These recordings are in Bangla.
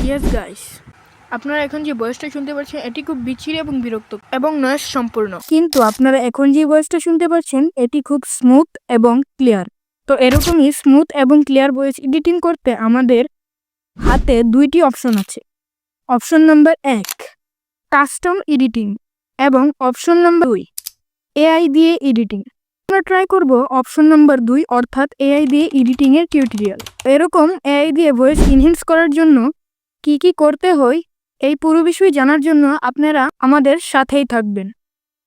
ইয়েস গাইস, আপনারা এখন যে ভয়েসটা শুনতে পাচ্ছেন এটি খুব বিচ্ছিরি এবং বিরক্ত এবং নয়েজ সম্পূর্ণ। কিন্তু আপনারা এখন যে ভয়েসটা শুনতে পাচ্ছেন এটি খুব স্মুথ এবং ক্লিয়ার। তো এরকমই স্মুথ এবং ক্লিয়ার ভয়েস এডিটিং করতে আমাদের হাতে দুইটি অপশন আছে। অপশন নাম্বার 1 কাস্টম এডিটিং এবং অপশন নাম্বার 2 এআই দিয়ে এডিটিং। আমরা ট্রাই করব অপশন নাম্বার 2 অর্থাৎ এআই দিয়ে এডিটিং এর টিউটোরিয়াল। এরকম এআই দিয়ে ভয়েস এনহ্যান্স করার জন্য কি কি করতে হয় এই পুরো বিষয় জানার জন্য আপনারা আমাদের সাথেই থাকবেন।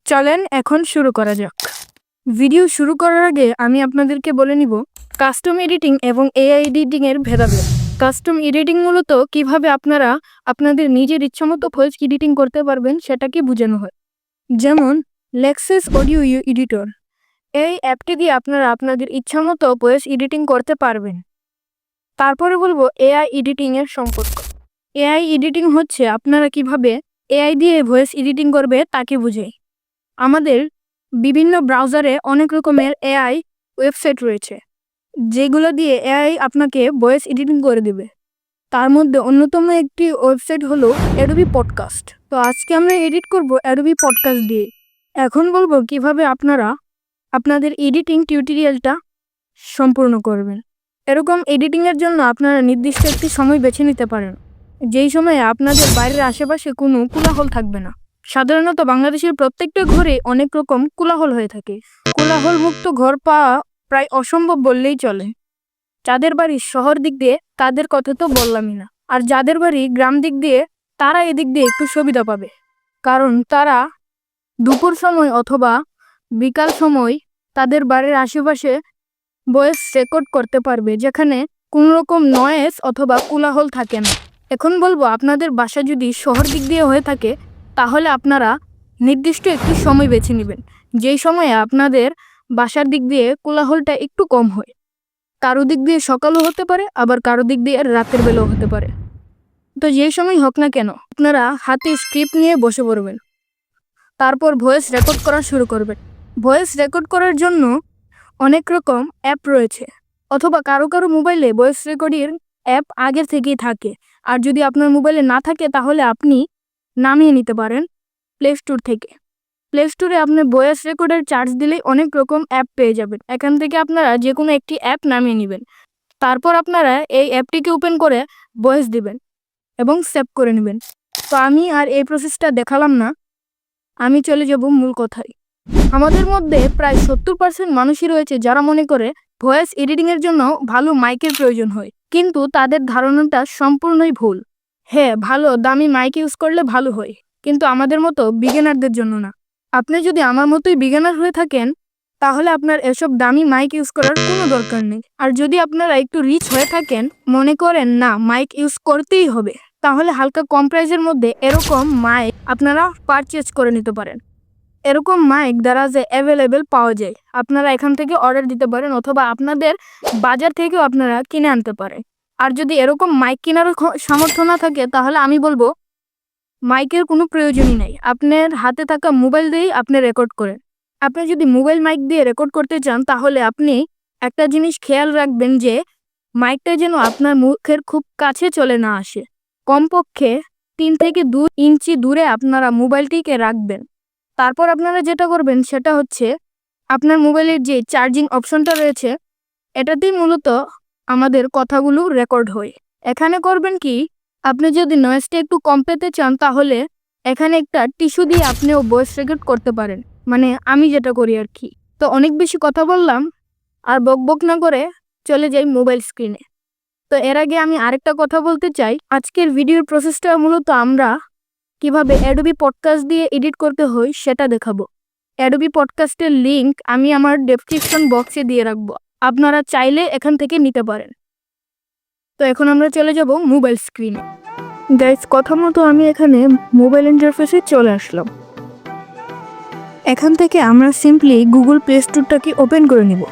চলেন এখন শুরু করা যাক। ভিডিও শুরু করার আগে আমি আপনাদেরকে বলে নিব কাস্টম এডিটিং এবং এআই এডিটিং এর ভেদাভেদ। কাস্টম এডিটিং মূলত কিভাবে আপনারা আপনাদের নিজের ইচ্ছামতো ভয়েস এডিটিং করতে পারবেন সেটাকে বোঝানো হয়। যেমন লেক্সাস অডিও এডিটর, এই অ্যাপটি দিয়ে আপনারা আপনাদের ইচ্ছামতো ভয়েস এডিটিং করতে পারবেন। তারপরে বলবো এআই এডিটিং এর সম্পর্ক। এআই এডিটিং হচ্ছে আপনারা কিভাবে এআই দিয়ে ভয়েস এডিটিং করবে তাকে বোঝায়। আমাদের বিভিন্ন ব্রাউজারে অনেক রকমের এআই ওয়েবসাইট রয়েছে যেগুলো দিয়ে এআই আপনাকে ভয়েস এডিটিং করে দেবে। তার মধ্যে অন্যতম একটি ওয়েবসাইট হলো অ্যাডোবি পডকাস্ট। তো আজকে আমরা এডিট করব অ্যাডোবি পডকাস্ট দিয়ে। এখন বলবো কিভাবে আপনারা আপনাদের এডিটিং টিউটোরিয়ালটা সম্পূর্ণ করবেন। এরকম এডিটিংয়ের জন্য আপনারা নির্দিষ্ট একটি সময় বেছে নিতে পারেন, যেই সময়ে আপনাদের বাইরের আশেপাশে কোনো কোলাহল থাকবে না। সাধারণত বাংলাদেশের প্রত্যেকটা ঘরে অনেক রকম কোলাহল হয়ে থাকে। কোলাহল মুক্ত ঘর পাওয়া প্রায় অসম্ভব বললেই চলে। যাদের বাড়ি শহর দিক দিয়ে তাদের কথা তো বললামই না, আর যাদের বাড়ি গ্রাম দিক দিয়ে তারা এদিক দিয়ে একটু সুবিধা পাবে, কারণ তারা দুপুর সময় অথবা বিকাল সময় তাদের বাড়ির আশেপাশে ভয়েস রেকর্ড করতে পারবে যেখানে কোনো রকম নয়েজ অথবা কোলাহল থাকে না। এখন বলবো আপনাদের বাসা যদি শহর দিক দিয়ে হয়ে থাকে তাহলে আপনারা নির্দিষ্ট একটি সময় বেছে নেবেন, যেই সময়ে আপনাদের বাসার দিক দিয়ে কোলাহলটা একটু কম হয়। কারো দিক দিয়ে সকালও হতে পারে, আবার কারো দিক দিয়ে রাতের বেলাও হতে পারে। তো যেই সময় হোক না কেন আপনারা হাতে স্ক্রিপ্ট নিয়ে বসে পড়বেন, তারপর ভয়েস রেকর্ড করা শুরু করবেন। ভয়েস রেকর্ড করার জন্য অনেক রকম অ্যাপ রয়েছে, অথবা কারো কারো মোবাইলে ভয়েস রেকর্ডিং অ্যাপ আগের থেকেই থাকে। আর যদি আপনার মোবাইলে না থাকে তাহলে আপনি নামিয়ে নিতে পারেন প্লে স্টোর থেকে। প্লে স্টোরে আপনি ভয়েস রেকর্ডের চার্জ দিলেই অনেক রকম অ্যাপ পেয়ে যাবেন। এখান থেকে আপনারা যে কোনো একটি অ্যাপ নামিয়ে নেবেন। তারপর আপনারা এই অ্যাপটিকে ওপেন করে ভয়েস দিবেন এবং সেভ করে নেবেন। তো আমি আর এই প্রসেসটা দেখালাম না, আমি চলে যাব মূল কথায়। আমাদের মধ্যে প্রায় 70% মানুষই রয়েছে যারা মনে করে ভয়েস এডিটিংয়ের জন্য ভালো মাইকের প্রয়োজন হয়, কিন্তু তাদের ধারণাটা সম্পূর্ণই ভুল। হ্যাঁ, ভালো দামি মাইক ইউজ করলে ভালো হয়, কিন্তু আমাদের মতো বিগিনারদের জন্য না। আপনি যদি আমার মতোই বিগিনার হয়ে থাকেন তাহলে আপনার এসব দামি মাইক ইউজ করার কোনো দরকার নেই। আর যদি আপনারা একটু রিচ হয়ে থাকেন, মনে করেন না মাইক ইউজ করতেই হবে, তাহলে হালকা কম প্রাইসের মধ্যে এরকম মাইক আপনারা পারচেজ করে নিতে পারেন। এরকম মাইক দারাজে অ্যাভেলেবেল পাওয়া যায়, আপনারা এখান থেকে অর্ডার দিতে পারেন অথবা আপনাদের বাজার থেকেও আপনারা কিনে আনতে পারেন। আর যদি এরকম মাইক কেনার সামর্থ্য না থাকে তাহলে আমি বলবো মাইকের কোনো প্রয়োজনই নেই, আপনার হাতে থাকা মোবাইল দিয়েই আপনি রেকর্ড করেন। আপনি যদি মোবাইল মাইক দিয়ে রেকর্ড করতে চান তাহলে আপনি একটা জিনিস খেয়াল রাখবেন যে মাইকটা যেন আপনার মুখের খুব কাছে চলে না আসে। কমপক্ষে 3 থেকে 2 ইঞ্চি দূরে আপনারা মোবাইলটিকে রাখবেন। তারপর আপনারা যেটা করবেন সেটা হচ্ছে আপনার মোবাইলের যে চার্জিং অপশনটা রয়েছে এটাতেই মূলত আমাদের কথাগুলো রেকর্ড হয়। এখানে করবেন কি, আপনি যদি নয়েজটা একটু কম পেতে চান তাহলে এখানে একটা টিস্যু দিয়ে আপনিও ভয়েস রেকর্ড করতে পারেন, মানে আমি যেটা করি আর কি। তো অনেক বেশি কথা বললাম, আর বকবক না করে চলে যাই মোবাইল স্ক্রিনে। তো এর আগে আমি আরেকটা কথা বলতে চাই, আজকের ভিডিওর প্রসেসটা মূলত আমরা কিভাবে অ্যাডোবি পডকাস্ট দিয়ে এডিট করতে হয় সেটা দেখাবো। অ্যাডোবি পডকাস্টের লিংক আমি আমার ডেসক্রিপশন বক্সে দিয়ে রাখবো, আপনারা চাইলে এখান থেকে নিতে পারেন। তো এখন আমরা চলে যাব মোবাইল স্ক্রিনে। গাইস, কথা মতো আমি এখানে মোবাইল ইন্টারফেসে চলে আসলাম। এখান থেকে আমরা সিম্পলি গুগল প্লে স্টোরটাকে ওপেন করে নিব।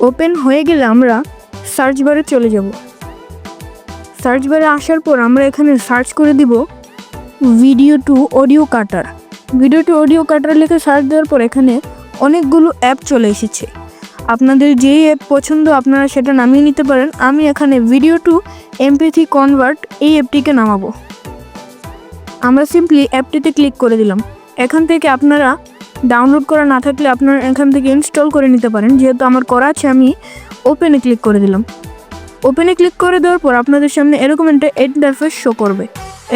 ওপেন হয়ে গেলে আমরা সার্চ বারে চলে যাব। সার্চ বারে আসার পর আমরা এখানে সার্চ করে দিব video to audio cutter. Video to audio cutter লিখে সার্চ দেওয়ার পর এখানে অনেকগুলো অ্যাপ চলে এসেছে। আপনাদের যেই অ্যাপ পছন্দ আপনারা সেটা নামিয়ে নিতে পারেন। আমি এখানে ভিডিও টু MP3 কনভার্ট এই অ্যাপটিকে নামাবো। আমরা সিম্পলি অ্যাপটিতে ক্লিক করে দিলাম। এখান থেকে আপনারা ডাউনলোড করা না থাকলে আপনারা এখান থেকে ইনস্টল করে নিতে পারেন। যেহেতু আমার করা আছে আমি ওপেনে ক্লিক করে দিলাম। ওপেনে ক্লিক করে দেওয়ার পর আপনাদের সামনে এরকম একটা ইন্টারফেস শো করবে।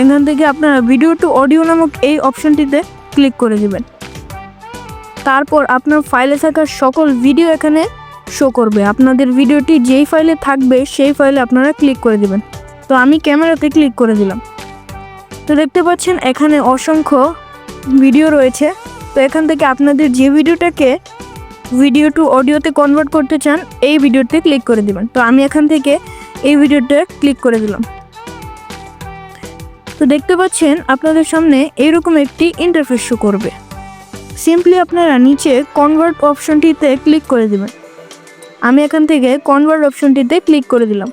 এখান থেকে আপনারা ভিডিও টু অডিও নামক এই অপশনটিতে ক্লিক করে দিবেন। তারপর আপনার ফাইলে থাকা সকল ভিডিও এখানে শো করবে। আপনাদের ভিডিওটি যেই ফাইলে থাকবে সেই ফাইলে আপনারা ক্লিক করে দিবেন। তো আমি ক্যামেরাতে ক্লিক করে দিলাম। তো দেখতে পাচ্ছেন এখানে অসংখ্য ভিডিও রয়েছে। তো এখান থেকে আপনাদের যে ভিডিওটাকে ভিডিও টু অডিওতে কনভার্ট করতে চান এই ভিডিওতে ক্লিক করে দিবেন। তো আমি এখান থেকে এই ভিডিওতে ক্লিক করে দিলাম। তো দেখতে পাচ্ছেন আপনাদের সামনে এইরকম একটি ইন্টারফেস শো করবে। সিম্পলি আপনারা নিচে কনভার্ট অপশনটিতে ক্লিক করে দিবেন। আমি এখান থেকে কনভার্ট অপশনটিতে ক্লিক করে দিলাম।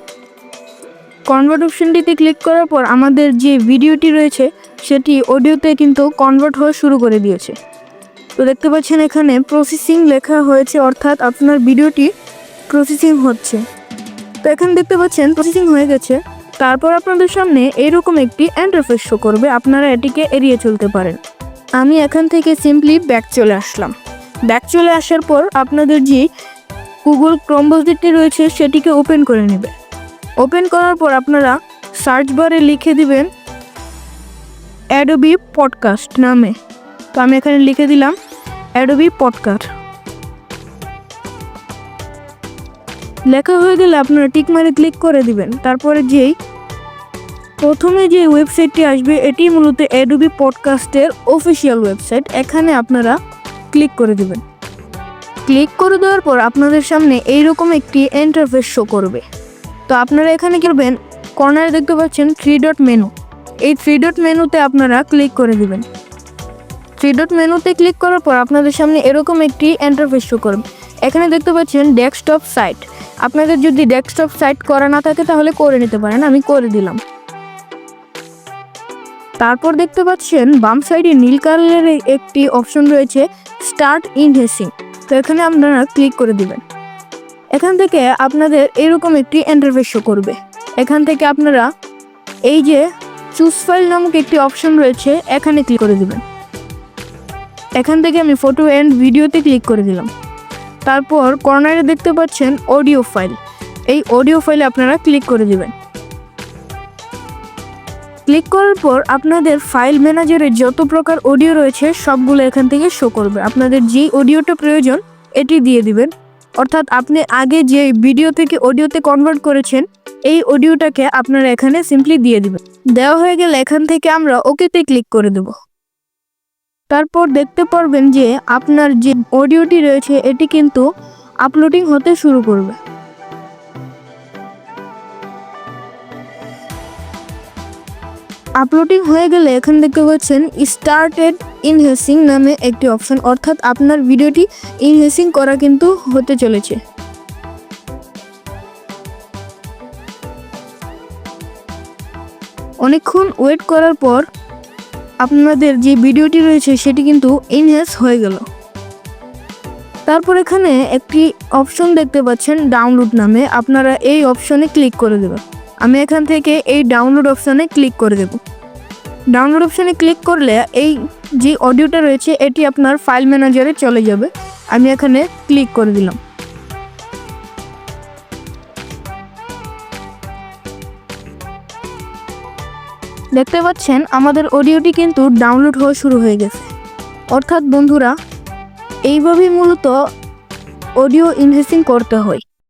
কনভার্ট অপশনটিতে ক্লিক করার পর আমাদের যে ভিডিওটি রয়েছে সেটি অডিওতে কিন্তু কনভার্ট হওয়া শুরু করে দিয়েছে। তো দেখতে পাচ্ছেন এখানে প্রসেসিং লেখা হয়েছে, অর্থাৎ আপনার ভিডিওটি প্রসেসিং হচ্ছে। তো এখানে দেখতে পাচ্ছেন প্রসেসিং হয়ে গেছে। তারপর আপনাদের সামনে এইরকম একটি ইন্টারফেস শো করবে, আপনারা এটিকে এড়িয়ে চলতে পারেন। আমি এখান থেকে সিম্পলি ব্যাক চলে আসলাম। ব্যাক চলে আসার পর আপনাদের যে গুগল ক্রোম ব্রাউজারটি রয়েছে সেটিকে ওপেন করে নেবে। ওপেন করার পর আপনারা সার্চ বারে লিখে দিবেন অ্যাডোবি পডকাস্ট নামে। তো আমি এখানে লিখে দিলাম অ্যাডোবি পডকাস্ট। লেখা হয়ে গেলে আপনারা টিক মারে ক্লিক করে দিবেন। তারপরে প্রথমে যে ওয়েবসাইটটি আসবে এটি মূলত অ্যাডোবি পডকাস্টের অফিসিয়াল ওয়েবসাইট। এখানে আপনারা ক্লিক করে দিবেন। ক্লিক করে দেওয়ার পর আপনাদের সামনে এইরকম একটি ইন্টারফেস শো করবে। তো আপনারা এখানে কি করবেন, কর্নারে দেখতে পাচ্ছেন 3 ডট মেনু। এই 3 ডট মেনুতে আপনারা ক্লিক করে দিবেন। 3 ডট মেনুতে ক্লিক করার পর আপনাদের সামনে এরকম একটি ইন্টারফেস শো করবে। এখানে দেখতে পাচ্ছেন ডেস্কটপ সাইট। আপনাদের যদি ডেস্কটপ সাইট করা না থাকে তাহলে করে নিতে পারেন, আমি করে দিলাম। তারপর দেখতে পাচ্ছেন বাম সাইডে নীল কালারের একটি অপশন রয়েছে স্টার্ট ইনহেসিং। তো এখানে আপনারা ক্লিক করে দিবেন। এখান থেকে আপনাদের এরকম একটি ইন্টারফেস শো করবে। এখান থেকে আপনারা এই যে চুজ ফাইল নামক একটি অপশন রয়েছে এখানে ক্লিক করে দিবেন। এখান থেকে আমি ফটো অ্যান্ড ভিডিওতে ক্লিক করে দিলাম। তারপর কর্নারে দেখতে পাচ্ছেন অডিও ফাইল। এই অডিও ফাইলে আপনারা ক্লিক করে দিবেন। ক্লিক করার পর আপনাদের ফাইল ম্যানেজারে যত প্রকার অডিও রয়েছে সবগুলো এখান থেকে শো করবে। আপনাদের যেই অডিওটা প্রয়োজন এটি দিয়ে দিবেন, অর্থাৎ আপনি আগে যে ভিডিও থেকে অডিওতে কনভার্ট করেছেন এই অডিওটাকে আপনারা এখানে সিম্পলি দিয়ে দিবেন। দেওয়া হয়ে গেলে এখান থেকে আমরা ওকেতে ক্লিক করে দেব। তারপর দেখতে পারবেন যে আপনার যে অডিওটি রয়েছে এটি কিন্তু আপলোডিং হতে শুরু করবে। আপলোডিং হয়ে গেলে এখানে দেখতে পাচ্ছেন স্টার্টেড ইনহেসিং নামে একটি অপশন, অর্থাৎ আপনার ভিডিওটি ইনহেসিং করা কিন্তু হতে চলেছে। অনেকক্ষণ ওয়েট করার পর আপনাদের যে ভিডিওটি রয়েছে সেটি কিন্তু ইনহেস হয়ে গেল। তারপর এখানে একটি অপশন দেখতে পাচ্ছেন ডাউনলোড নামে, আপনারা এই অপশনে ক্লিক করে দেবেন। আমি এখান থেকে এই ডাউনলোড অপশনে ক্লিক করে দেব। ডাউনলোড অপশনে ক্লিক করলে এই যে অডিওটা রয়েছে এটি আপনার ফাইল ম্যানেজারে চলে যাবে। আমি এখানে ক্লিক করে দিলাম। দেখতে পাচ্ছেন আমাদের অডিওটি কিন্তু ডাউনলোড হওয়া শুরু হয়ে গেছে। অর্থাৎ বন্ধুরা এইভাবেই মূলত অডিও ইনহেসিং করতে হয়।